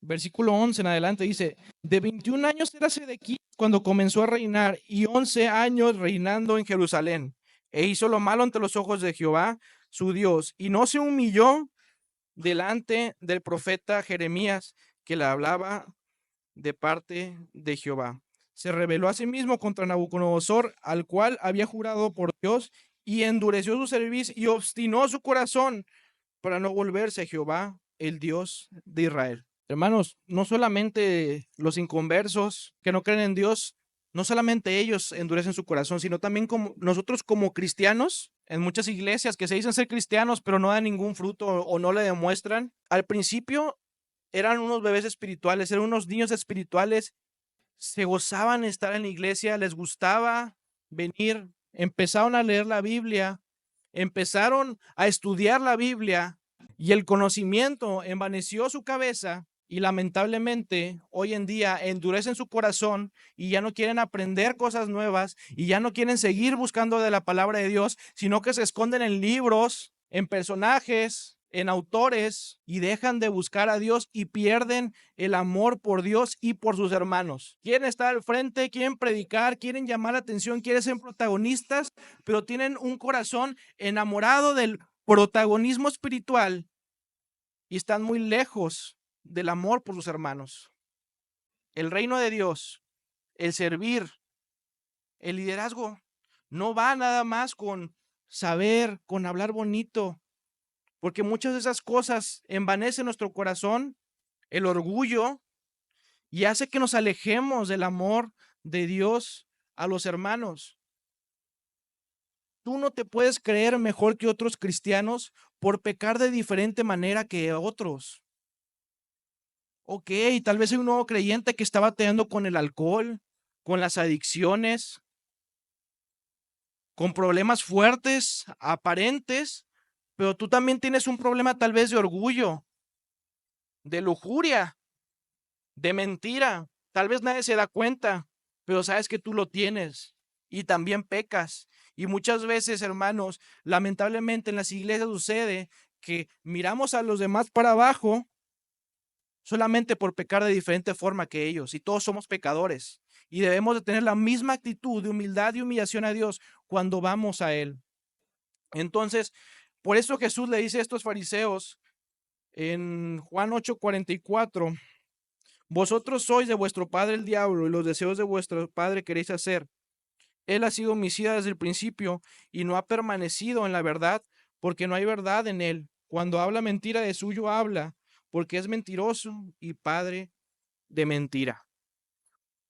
versículo 11 en adelante dice, de 21 años era Sedequías cuando comenzó a reinar y 11 años reinando en Jerusalén. E hizo lo malo ante los ojos de Jehová, su Dios, y no se humilló delante del profeta Jeremías, que le hablaba de parte de Jehová. Se rebeló a sí mismo contra Nabucodonosor, al cual había jurado por Dios, y endureció su cerviz y obstinó su corazón para no volverse a Jehová, el Dios de Israel. Hermanos, no solamente los inconversos que no creen en Dios, no solamente ellos endurecen su corazón, sino también como nosotros como cristianos, en muchas iglesias que se dicen ser cristianos, pero no dan ningún fruto o no le demuestran. Al principio eran unos bebés espirituales, eran unos niños espirituales, se gozaban de estar en la iglesia, les gustaba venir, empezaron a leer la Biblia, empezaron a estudiar la Biblia y el conocimiento envaneció su cabeza y lamentablemente hoy en día endurecen su corazón y ya no quieren aprender cosas nuevas y ya no quieren seguir buscando de la palabra de Dios, sino que se esconden en libros, en personajes, en autores y dejan de buscar a Dios y pierden el amor por Dios y por sus hermanos. Quieren estar al frente, quieren predicar, quieren llamar la atención, quieren ser protagonistas, pero tienen un corazón enamorado del protagonismo espiritual y están muy lejos del amor por sus hermanos. El reino de Dios, el servir, el liderazgo, no va nada más con saber, con hablar bonito, porque muchas de esas cosas envanecen nuestro corazón, el orgullo, y hace que nos alejemos del amor de Dios a los hermanos. Tú no te puedes creer mejor que otros cristianos por pecar de diferente manera que otros. Ok, tal vez hay un nuevo creyente que está batallando con el alcohol, con las adicciones, con problemas fuertes, aparentes, pero tú también tienes un problema tal vez de orgullo, de lujuria, de mentira. Tal vez nadie se da cuenta, pero sabes que tú lo tienes y también pecas. Y muchas veces, hermanos, lamentablemente en las iglesias sucede que miramos a los demás para abajo solamente por pecar de diferente forma que ellos, y todos somos pecadores. Y debemos de tener la misma actitud de humildad y humillación a Dios cuando vamos a Él. Entonces, por eso Jesús le dice a estos fariseos en Juan 8:44, vosotros sois de vuestro padre el diablo y los deseos de vuestro padre queréis hacer. Él ha sido homicida desde el principio y no ha permanecido en la verdad porque no hay verdad en él. Cuando habla mentira de suyo habla porque es mentiroso y padre de mentira.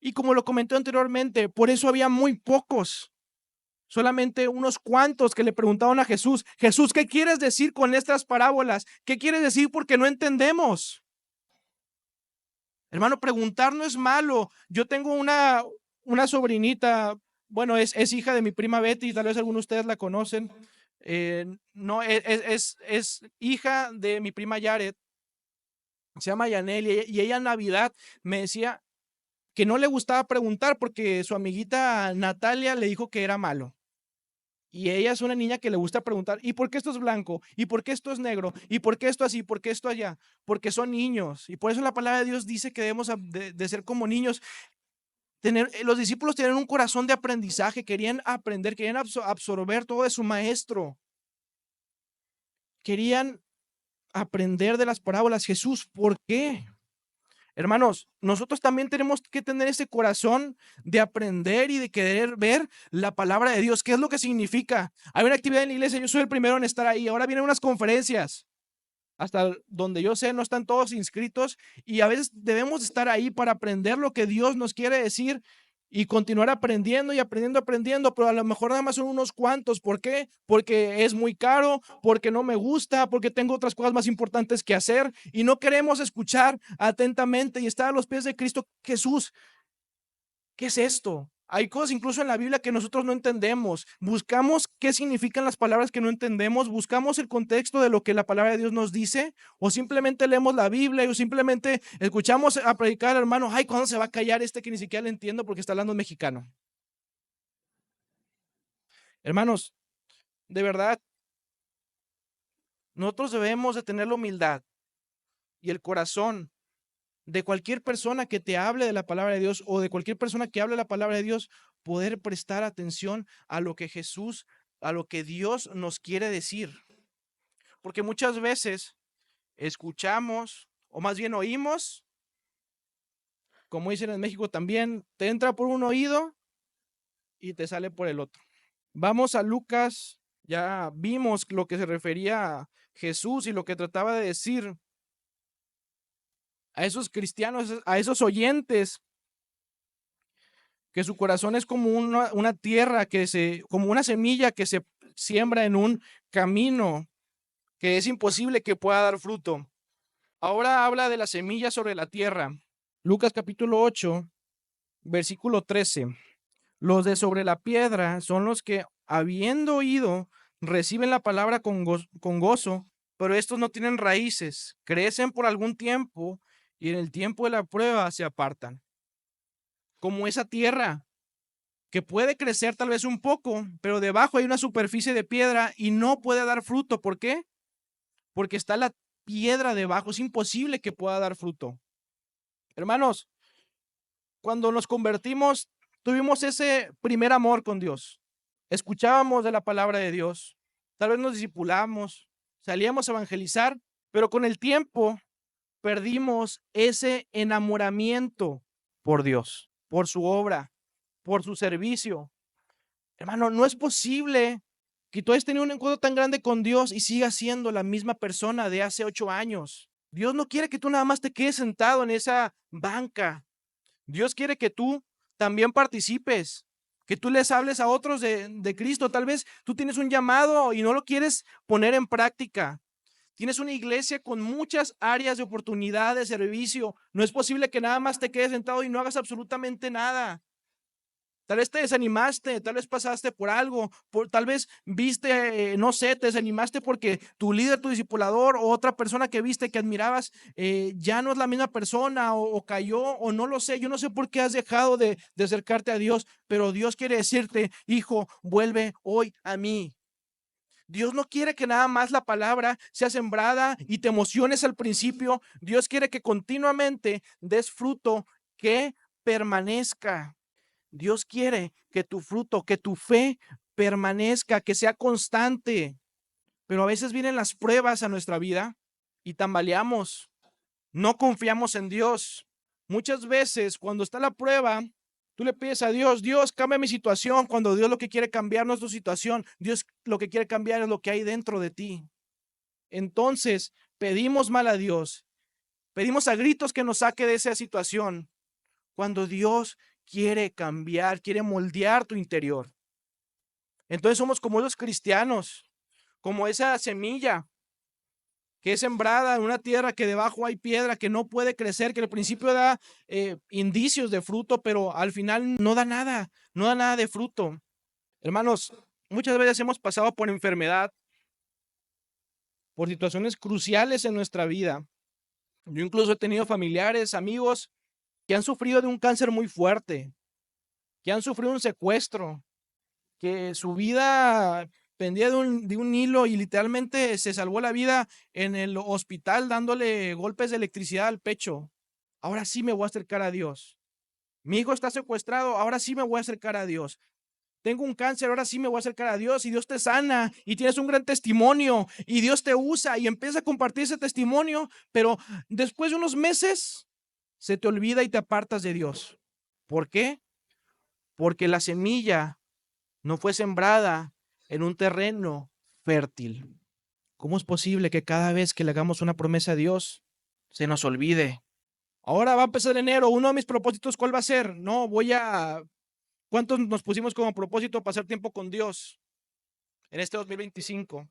Y como lo comenté anteriormente, por eso había muy pocos, solamente unos cuantos que le preguntaban a Jesús, Jesús, ¿qué quieres decir con estas parábolas? ¿Qué quieres decir porque no entendemos? Hermano, preguntar no es malo. Yo tengo una sobrinita, bueno, es hija de mi prima Betty, tal vez algunos de ustedes la conocen. No, es hija de mi prima Yaret, se llama Yanel, y ella en Navidad me decía que no le gustaba preguntar porque su amiguita Natalia le dijo que era malo. Y ella es una niña que le gusta preguntar, ¿y por qué esto es blanco? ¿Y por qué esto es negro? ¿Y por qué esto así? ¿Por qué esto allá? Porque son niños. Y por eso la palabra de Dios dice que debemos de ser como niños. Los discípulos tenían un corazón de aprendizaje, querían aprender, querían absorber todo de su maestro. Querían aprender de las parábolas. Jesús, ¿por qué? Hermanos, nosotros también tenemos que tener ese corazón de aprender y de querer ver la palabra de Dios. ¿Qué es lo que significa? Hay una actividad en la iglesia, yo soy el primero en estar ahí. Ahora vienen unas conferencias. Hasta donde yo sé, no están todos inscritos y a veces debemos estar ahí para aprender lo que Dios nos quiere decir y continuar aprendiendo y aprendiendo, aprendiendo, pero a lo mejor nada más son unos cuantos. ¿Por qué? Porque es muy caro, porque no me gusta, porque tengo otras cosas más importantes que hacer y no queremos escuchar atentamente y estar a los pies de Cristo. Jesús, ¿qué es esto? Hay cosas incluso en la Biblia que nosotros no entendemos. Buscamos qué significan las palabras que no entendemos, buscamos el contexto de lo que la palabra de Dios nos dice, o simplemente leemos la Biblia, o simplemente escuchamos a predicar al hermano, ay, ¿cuándo se va a callar este que ni siquiera le entiendo porque está hablando mexicano? Hermanos, de verdad, nosotros debemos de tener la humildad y el corazón de cualquier persona que te hable de la palabra de Dios o de cualquier persona que hable la palabra de Dios, poder prestar atención a lo que Jesús, a lo que Dios nos quiere decir. Porque muchas veces escuchamos, o más bien oímos, como dicen en México también, te entra por un oído y te sale por el otro. Vamos a Lucas, ya vimos lo que se refería a Jesús y lo que trataba de decir a esos cristianos, a esos oyentes, que su corazón es como una tierra como una semilla que se siembra en un camino que es imposible que pueda dar fruto. Ahora habla de la semilla sobre la tierra. Lucas capítulo 8, versículo 13. Los de sobre la piedra son los que, habiendo oído, reciben la palabra con gozo, pero estos no tienen raíces, crecen por algún tiempo y en el tiempo de la prueba se apartan. Como esa tierra que puede crecer tal vez un poco, pero debajo hay una superficie de piedra y no puede dar fruto. ¿Por qué? Porque está la piedra debajo, es imposible que pueda dar fruto. Hermanos, cuando nos convertimos, tuvimos ese primer amor con Dios. Escuchábamos de la palabra de Dios, tal vez nos discipulamos, salíamos a evangelizar, pero con el tiempo perdimos ese enamoramiento por Dios, por su obra, por su servicio. Hermano, no es posible que tú hayas tenido un encuentro tan grande con Dios y sigas siendo la misma persona de hace 8 años. Dios no quiere que tú nada más te quedes sentado en esa banca. Dios quiere que tú también participes, que tú les hables a otros de Cristo. Tal vez tú tienes un llamado y no lo quieres poner en práctica. Tienes una iglesia con muchas áreas de oportunidad de servicio. No es posible que nada más te quedes sentado y no hagas absolutamente nada. Tal vez te desanimaste, tal vez pasaste por algo, tal vez viste, no sé, te desanimaste porque tu líder, tu discipulador o otra persona que viste que admirabas ya no es la misma persona o cayó o no lo sé. Yo no sé por qué has dejado de acercarte a Dios, pero Dios quiere decirte, hijo, vuelve hoy a mí. Dios no quiere que nada más la palabra sea sembrada y te emociones al principio. Dios quiere que continuamente des fruto que permanezca. Dios quiere que tu fruto, que tu fe permanezca, que sea constante. Pero a veces vienen las pruebas a nuestra vida y tambaleamos. No confiamos en Dios. Muchas veces cuando está la prueba, tú le pides a Dios, Dios, cambia mi situación, cuando Dios lo que quiere cambiar no es tu situación, Dios lo que quiere cambiar es lo que hay dentro de ti. Entonces, pedimos mal a Dios, pedimos a gritos que nos saque de esa situación, cuando Dios quiere cambiar, quiere moldear tu interior. Entonces somos como los cristianos, como esa semilla que es sembrada en una tierra que debajo hay piedra, que no puede crecer, que al principio da indicios de fruto, pero al final no da nada, no da nada de fruto. Hermanos, muchas veces hemos pasado por enfermedad, por situaciones cruciales en nuestra vida. Yo incluso he tenido familiares, amigos que han sufrido de un cáncer muy fuerte, que han sufrido un secuestro, que su vida pendía de un hilo y literalmente se salvó la vida en el hospital dándole golpes de electricidad al pecho. Ahora sí me voy a acercar a Dios. Mi hijo está secuestrado, ahora sí me voy a acercar a Dios. Tengo un cáncer, ahora sí me voy a acercar a Dios y Dios te sana y tienes un gran testimonio y Dios te usa y empieza a compartir ese testimonio, pero después de unos meses se te olvida y te apartas de Dios. ¿Por qué? Porque la semilla no fue sembrada en un terreno fértil. ¿Cómo es posible que cada vez que le hagamos una promesa a Dios se nos olvide? Ahora va a empezar enero, uno de mis propósitos, ¿cuál va a ser? No, ¿cuántos nos pusimos como propósito pasar tiempo con Dios en este 2025?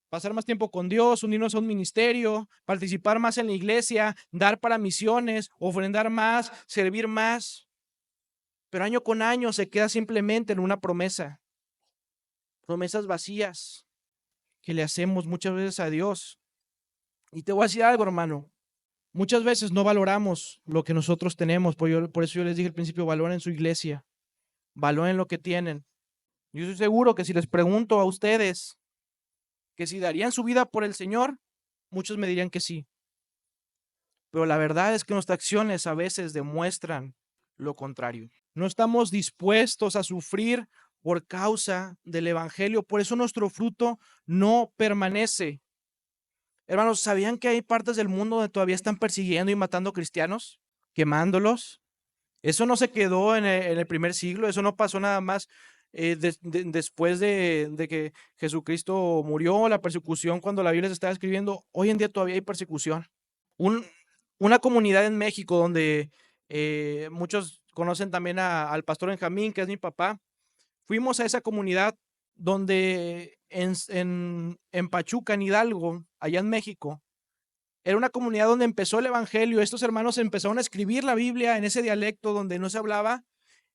Pasar más tiempo con Dios, unirnos a un ministerio, participar más en la iglesia, dar para misiones, ofrendar más, servir más. Pero año con año se queda simplemente en una promesa. Promesas vacías que le hacemos muchas veces a Dios. Y te voy a decir algo, hermano. Muchas veces no valoramos lo que nosotros tenemos. Por eso yo les dije al principio, valoren su iglesia, valoren lo que tienen. Yo estoy seguro que si les pregunto a ustedes que si darían su vida por el Señor, muchos me dirían que sí. pero la verdad es que nuestras acciones a veces demuestran lo contrario. No estamos dispuestos a sufrir por causa del evangelio, por eso nuestro fruto no permanece. Hermanos, ¿sabían que hay partes del mundo donde todavía están persiguiendo y matando cristianos? Quemándolos. Eso no se quedó en el primer siglo, eso no pasó nada más después de que Jesucristo murió, la persecución cuando la Biblia se estaba escribiendo. Hoy en día todavía hay persecución. Un- una comunidad en México donde muchos conocen también al pastor Benjamín, que es mi papá. Fuimos a esa comunidad donde en Pachuca, en Hidalgo, allá en México, era una comunidad donde empezó el evangelio. Estos hermanos empezaron a escribir la Biblia en ese dialecto donde no se hablaba.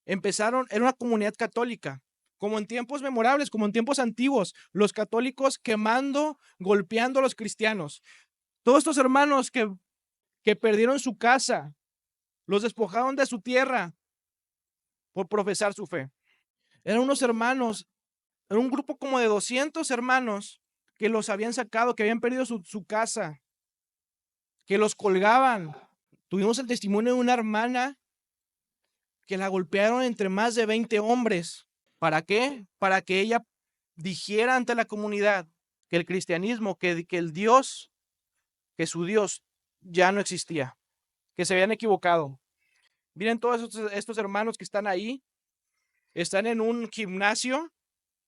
Era una comunidad católica, como en tiempos memorables, como en tiempos antiguos, los católicos quemando, golpeando a los cristianos. Todos estos hermanos que perdieron su casa, los despojaron de su tierra por profesar su fe. Eran unos hermanos, era un grupo como de 200 hermanos que los habían sacado, que habían perdido su casa, que los colgaban. Tuvimos el testimonio de una hermana que la golpearon entre más de 20 hombres. ¿Para qué? Para que ella dijera ante la comunidad que el cristianismo, que el Dios, que su Dios ya no existía, que se habían equivocado. Miren todos estos hermanos que están ahí, están en un gimnasio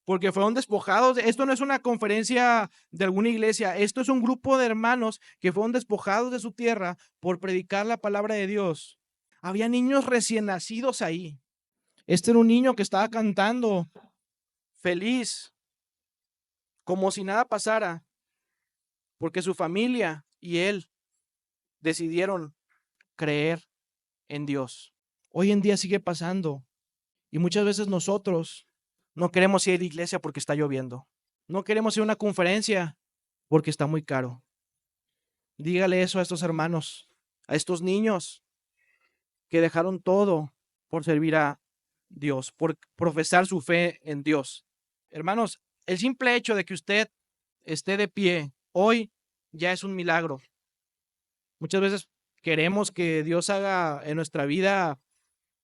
porque fueron despojados. Esto no es una conferencia de alguna iglesia, esto es un grupo de hermanos que fueron despojados de su tierra por predicar la palabra de Dios. Había niños recién nacidos ahí. Este era un niño que estaba cantando feliz, como si nada pasara, porque su familia y él decidieron creer en Dios. Hoy en día sigue pasando y muchas veces nosotros no queremos ir a la iglesia porque está lloviendo. No queremos ir a una conferencia porque está muy caro. Dígale eso a estos hermanos, a estos niños que dejaron todo por servir a Dios, por profesar su fe en Dios. Hermanos, el simple hecho de que usted esté de pie hoy ya es un milagro. Muchas veces queremos que Dios haga en nuestra vida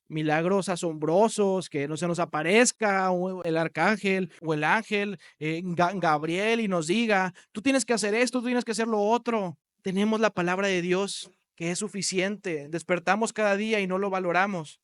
milagros asombrosos, que no se nos aparezca el arcángel o el ángel Gabriel y nos diga, tú tienes que hacer esto, tú tienes que hacer lo otro. Tenemos la palabra de Dios que es suficiente. Despertamos cada día y no lo valoramos.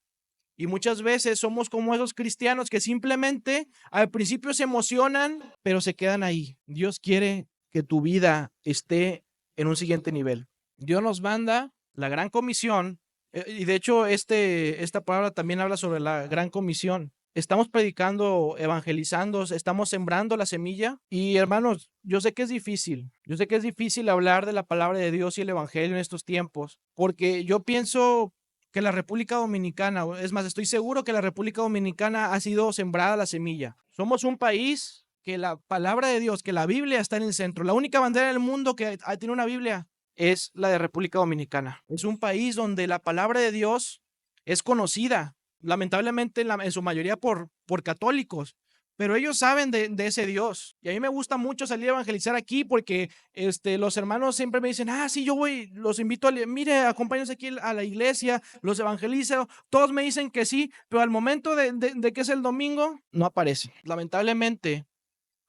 Y muchas veces somos como esos cristianos que simplemente al principio se emocionan, pero se quedan ahí. Dios quiere que tu vida esté en un siguiente nivel. Dios nos manda la gran comisión, y de hecho esta palabra también habla sobre la gran comisión. Estamos predicando, evangelizando, estamos sembrando la semilla. Y hermanos, yo sé que es difícil. Yo sé que es difícil hablar de la palabra de Dios y el evangelio en estos tiempos, porque yo pienso que la República Dominicana, es más, estoy seguro que la República Dominicana ha sido sembrada la semilla. Somos un país que la palabra de Dios, que la Biblia está en el centro. La única bandera del mundo que tiene una Biblia es la de República Dominicana. Es un país donde la palabra de Dios es conocida, lamentablemente en su mayoría por católicos, pero ellos saben de ese Dios. Y a mí me gusta mucho salir a evangelizar aquí porque los hermanos siempre me dicen, sí, yo voy, los invito, mire, acompáñense aquí a la iglesia, los evangelizo. Todos me dicen que sí, pero al momento de que es el domingo, no aparece. Lamentablemente,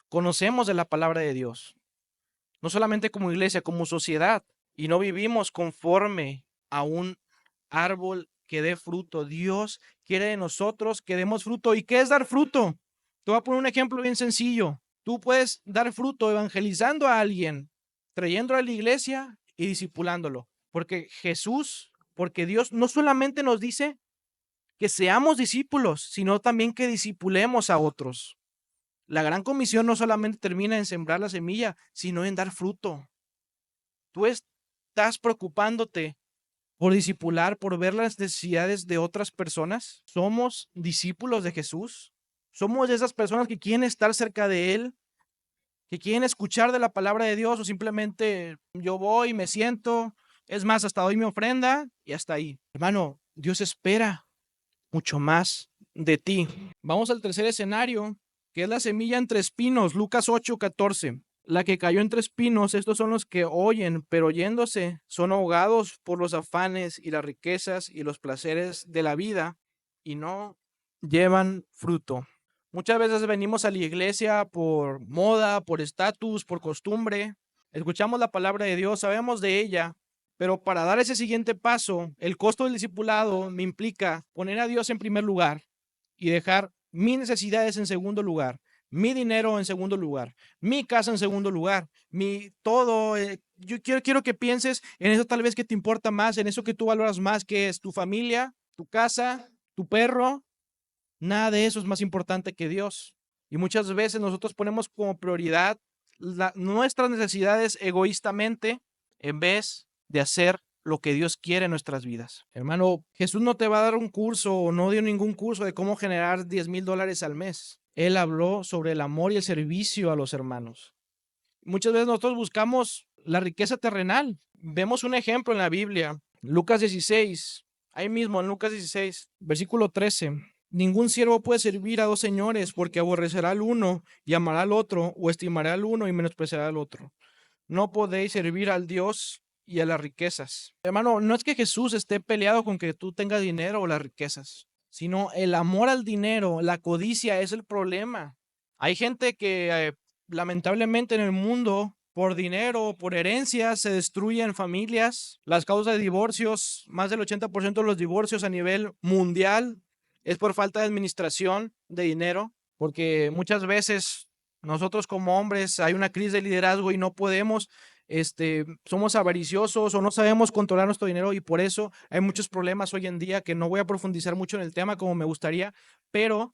conocemos de la palabra de Dios, no solamente como iglesia, como sociedad, y no vivimos conforme a un árbol que dé fruto. Dios quiere de nosotros que demos fruto. ¿Y qué es dar fruto? Te voy a poner un ejemplo bien sencillo. Tú puedes dar fruto evangelizando a alguien, trayéndolo a la iglesia y discipulándolo. Porque Dios no solamente nos dice que seamos discípulos, sino también que discipulemos a otros. La gran comisión no solamente termina en sembrar la semilla, sino en dar fruto. Tú estás preocupándote por discipular, por ver las necesidades de otras personas. Somos discípulos de Jesús. Somos de esas personas que quieren estar cerca de Él, que quieren escuchar de la palabra de Dios, o simplemente yo voy, me siento, es más, hasta doy mi ofrenda y hasta ahí. Hermano, Dios espera mucho más de ti. Vamos al tercer escenario, que es la semilla entre espinos, Lucas 8:14. la que cayó entre espinos, estos son los que oyen, pero oyéndose son ahogados por los afanes y las riquezas y los placeres de la vida y no llevan fruto. Muchas veces venimos a la iglesia por moda, por estatus, por costumbre. Escuchamos la palabra de Dios, sabemos de ella, pero para dar ese siguiente paso, el costo del discipulado me implica poner a Dios en primer lugar y dejar mis necesidades en segundo lugar, mi dinero en segundo lugar, mi casa en segundo lugar, mi todo. Yo quiero que pienses en eso tal vez que te importa más, en eso que tú valoras más, que es tu familia, tu casa, tu perro. Nada de eso es más importante que Dios. Y muchas veces nosotros ponemos como prioridad nuestras necesidades egoístamente en vez de hacer lo que Dios quiere en nuestras vidas. Hermano, Jesús no te va a dar un curso o no dio ningún curso de cómo generar $10,000 al mes. Él habló sobre el amor y el servicio a los hermanos. Muchas veces nosotros buscamos la riqueza terrenal. Vemos un ejemplo en la Biblia, Lucas 16, ahí mismo en Lucas 16, versículo 13. Ningún siervo puede servir a dos señores, porque aborrecerá al uno y amará al otro, o estimará al uno y menospreciará al otro. No podéis servir al Dios y a las riquezas. Hermano, no es que Jesús esté peleado con que tú tengas dinero o las riquezas, sino el amor al dinero, la codicia es el problema. Hay gente que lamentablemente en el mundo, por dinero, por herencias, se destruyen familias. Las causas de divorcios, más del 80% de los divorcios a nivel mundial es por falta de administración de dinero, porque muchas veces nosotros como hombres hay una crisis de liderazgo y no podemos, somos avariciosos o no sabemos controlar nuestro dinero y por eso hay muchos problemas hoy en día que no voy a profundizar mucho en el tema como me gustaría, pero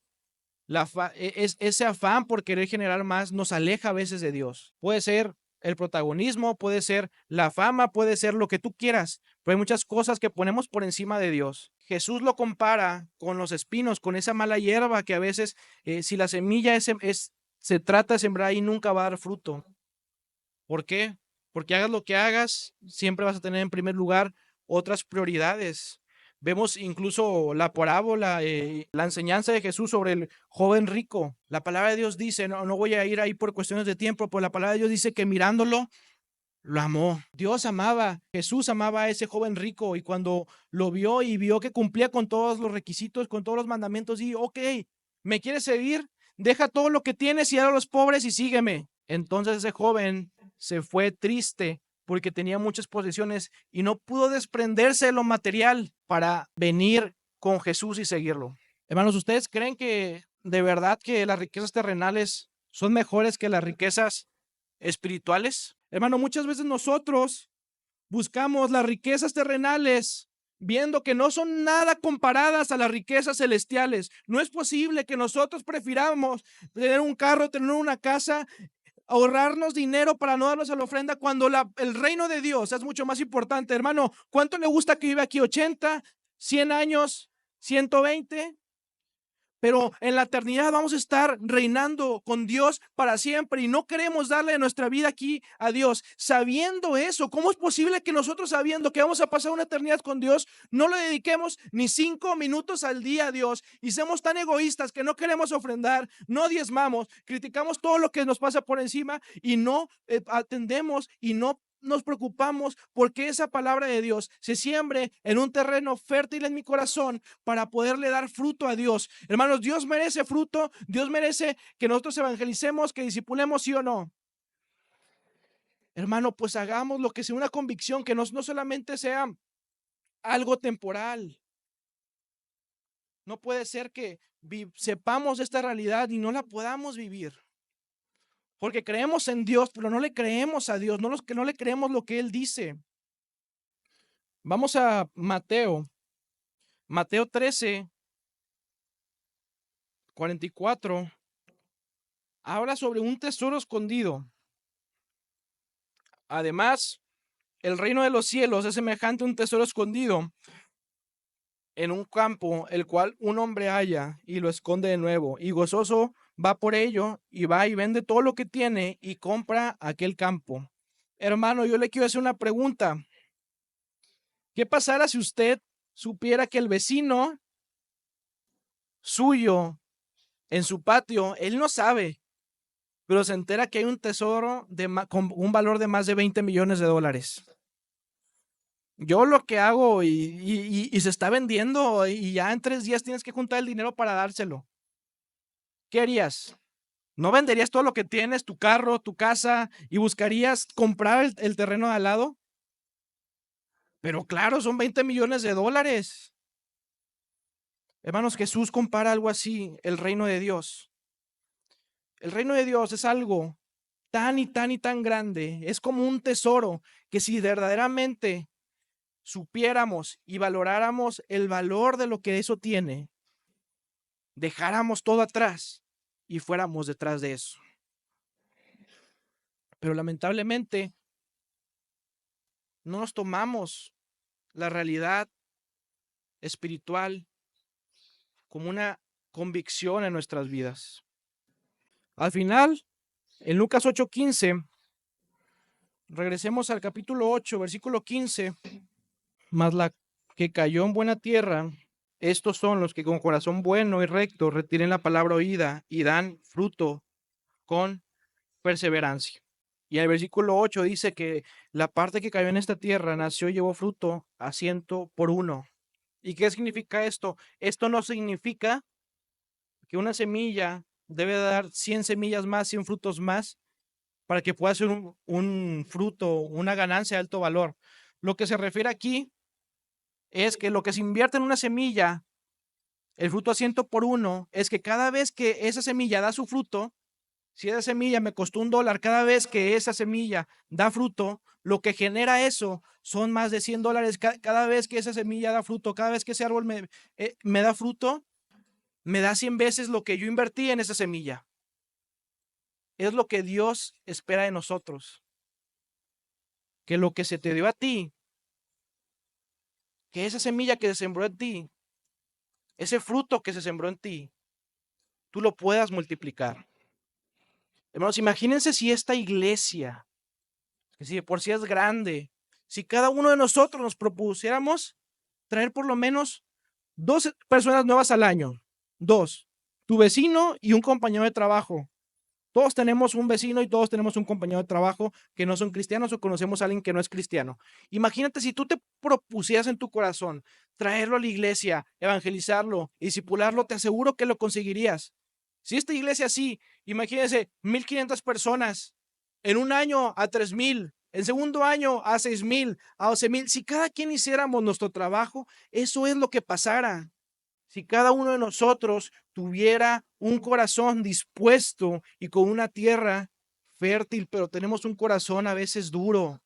ese afán por querer generar más nos aleja a veces de Dios. Puede ser el protagonismo, puede ser la fama, puede ser lo que tú quieras, pero hay muchas cosas que ponemos por encima de Dios. Jesús lo compara con los espinos, con esa mala hierba que a veces, si la semilla se trata de sembrar y nunca va a dar fruto. ¿Por qué? Porque hagas lo que hagas, siempre vas a tener en primer lugar otras prioridades. Vemos incluso la parábola, la enseñanza de Jesús sobre el joven rico. La palabra de Dios dice, no voy a ir ahí por cuestiones de tiempo, pero la palabra de Dios dice que mirándolo, lo amó. Dios amaba, Jesús amaba a ese joven rico y cuando lo vio y vio que cumplía con todos los requisitos, con todos los mandamientos, y ok, ¿me quieres seguir? Deja todo lo que tienes y a los pobres y sígueme. Entonces ese joven se fue triste porque tenía muchas posesiones y no pudo desprenderse de lo material para venir con Jesús y seguirlo. Hermanos, ¿ustedes creen que de verdad que las riquezas terrenales son mejores que las riquezas espirituales? Hermano, muchas veces nosotros buscamos las riquezas terrenales viendo que no son nada comparadas a las riquezas celestiales. No es posible que nosotros prefiramos tener un carro, tener una casa, ahorrarnos dinero para no darnos a la ofrenda cuando el reino de Dios es mucho más importante. Hermano, ¿cuánto le gusta que vive aquí? ¿80, 100 años, 120? Pero en la eternidad vamos a estar reinando con Dios para siempre y no queremos darle nuestra vida aquí a Dios. Sabiendo eso, ¿cómo es posible que nosotros sabiendo que vamos a pasar una eternidad con Dios, no le dediquemos ni 5 minutos al día a Dios y seamos tan egoístas que no queremos ofrendar, no diezmamos, criticamos todo lo que nos pasa por encima y no atendemos y no nos preocupamos porque esa palabra de Dios se siembre en un terreno fértil en mi corazón para poderle dar fruto a Dios? Hermanos, Dios merece fruto, Dios merece que nosotros evangelicemos, que discipulemos, sí o no. Hermano, pues hagamos lo que sea una convicción, que no solamente sea algo temporal. No puede ser que sepamos esta realidad y no la podamos vivir. Porque creemos en Dios, pero no le creemos a Dios, no le creemos lo que Él dice. Vamos a Mateo 13, 44. Habla sobre un tesoro escondido. Además, el reino de los cielos es semejante a un tesoro escondido en un campo, el cual un hombre halla y lo esconde de nuevo. Y gozoso va por ello y va y vende todo lo que tiene y compra aquel campo. Hermano, yo le quiero hacer una pregunta. ¿Qué pasará si usted supiera que el vecino suyo en su patio, él no sabe, pero se entera que hay un tesoro con un valor de más de 20 millones de dólares. Yo lo que hago y se está vendiendo y ya en 3 días tienes que juntar el dinero para dárselo. ¿Qué harías? ¿No venderías todo lo que tienes, tu carro, tu casa, y buscarías comprar el terreno de al lado? Pero claro, son 20 millones de dólares. Hermanos, Jesús compara algo así, el reino de Dios. El reino de Dios es algo tan y tan y tan grande, es como un tesoro que si verdaderamente supiéramos y valoráramos el valor de lo que eso tiene, dejáramos todo atrás y fuéramos detrás de eso. Pero lamentablemente no nos tomamos la realidad espiritual como una convicción en nuestras vidas. Al final, en Lucas 8:15, regresemos al capítulo 8, versículo 15, mas la que cayó en buena tierra, estos son los que con corazón bueno y recto retiren la palabra oída y dan fruto con perseverancia. Y el versículo 8 dice que la parte que cayó en esta tierra nació y llevó fruto a 100 por 1. ¿Y qué significa esto? Esto no significa que una semilla debe dar 100 semillas más, 100 frutos más, para que pueda ser un fruto, una ganancia de alto valor. Lo que se refiere aquí es que lo que se invierte en una semilla, el fruto a 100 por 1, es que cada vez que esa semilla da su fruto, si esa semilla me costó $1, cada vez que esa semilla da fruto, lo que genera eso son más de $100. Cada vez que esa semilla da fruto, cada vez que ese árbol me da fruto, me da 100 veces lo que yo invertí en esa semilla. Es lo que Dios espera de nosotros. Que lo que se te dio a ti, que esa semilla que se sembró en ti, ese fruto que se sembró en ti, tú lo puedas multiplicar. Hermanos, imagínense si esta iglesia, que si de por sí es grande, si cada uno de nosotros nos propusiéramos traer por lo menos 2 personas nuevas al año. 2, tu vecino y un compañero de trabajo. Todos tenemos un vecino y todos tenemos un compañero de trabajo que no son cristianos o conocemos a alguien que no es cristiano. Imagínate si tú te propusieras en tu corazón traerlo a la iglesia, evangelizarlo, discipularlo, te aseguro que lo conseguirías. Si esta iglesia sí, imagínense 1,500 personas, en un año a 3,000, en segundo año a 6,000, a 12,000. Si cada quien hiciéramos nuestro trabajo, eso es lo que pasara. Si cada uno de nosotros tuviera un corazón dispuesto y con una tierra fértil, pero tenemos un corazón a veces duro.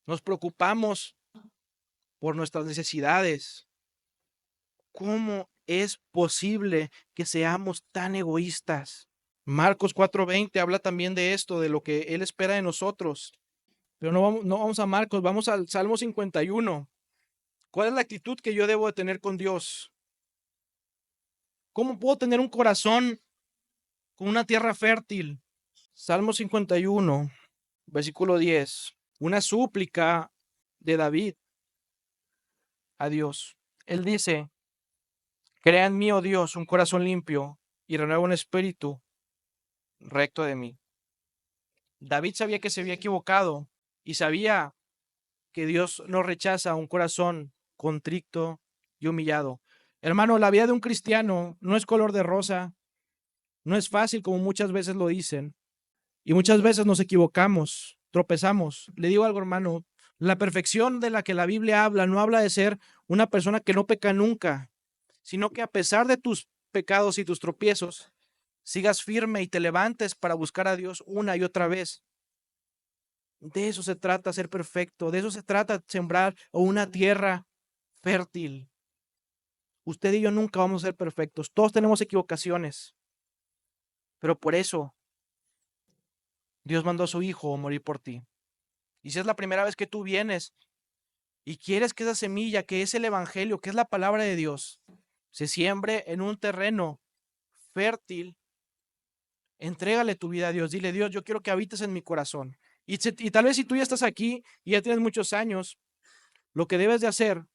Nos preocupamos por nuestras necesidades. ¿Cómo es posible que seamos tan egoístas? Marcos 4:20 habla también de esto, de lo que Él espera de nosotros. Pero no vamos a Marcos, vamos al Salmo 51. ¿Cuál es la actitud que yo debo de tener con Dios? ¿Cómo puedo tener un corazón con una tierra fértil? Salmo 51, versículo 10. Una súplica de David a Dios. Él dice: crea en mí, oh Dios, un corazón limpio y renueva un espíritu recto de mí. David sabía que se había equivocado y sabía que Dios no rechaza un corazón contrito y humillado. Hermano, la vida de un cristiano no es color de rosa, no es fácil como muchas veces lo dicen. Y muchas veces nos equivocamos, tropezamos. Le digo algo, hermano, la perfección de la que la Biblia habla no habla de ser una persona que no peca nunca, sino que a pesar de tus pecados y tus tropiezos, sigas firme y te levantes para buscar a Dios una y otra vez. De eso se trata ser perfecto, de eso se trata sembrar una tierra fértil. Usted y yo nunca vamos a ser perfectos, todos tenemos equivocaciones, pero por eso Dios mandó a su Hijo a morir por ti. Y si es la primera vez que tú vienes y quieres que esa semilla, que es el evangelio, que es la palabra de Dios, se siembre en un terreno fértil, entrégale tu vida a Dios. Dile: Dios, yo quiero que habites en mi corazón. Y tal vez si tú ya estás aquí y ya tienes muchos años, lo que debes de hacer,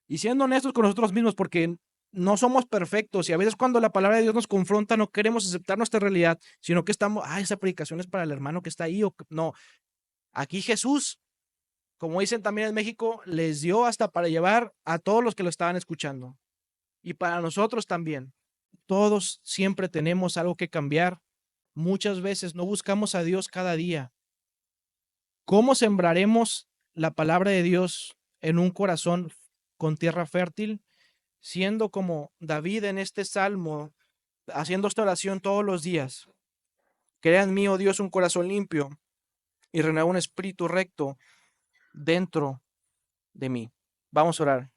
y siendo honestos con nosotros mismos, porque no somos perfectos y a veces cuando la palabra de Dios nos confronta no queremos aceptar nuestra realidad, sino que estamos, esa predicación es para el hermano que está ahí no, aquí Jesús, como dicen también en México, les dio hasta para llevar a todos los que lo estaban escuchando y para nosotros también. Todos siempre tenemos algo que cambiar. Muchas veces no buscamos a Dios cada día. ¿Cómo sembraremos la palabra de Dios en un corazón con tierra fértil? Siendo como David en este salmo, haciendo esta oración todos los días. Crea en mí, oh Dios, un corazón limpio y renueva un espíritu recto dentro de mí. Vamos a orar.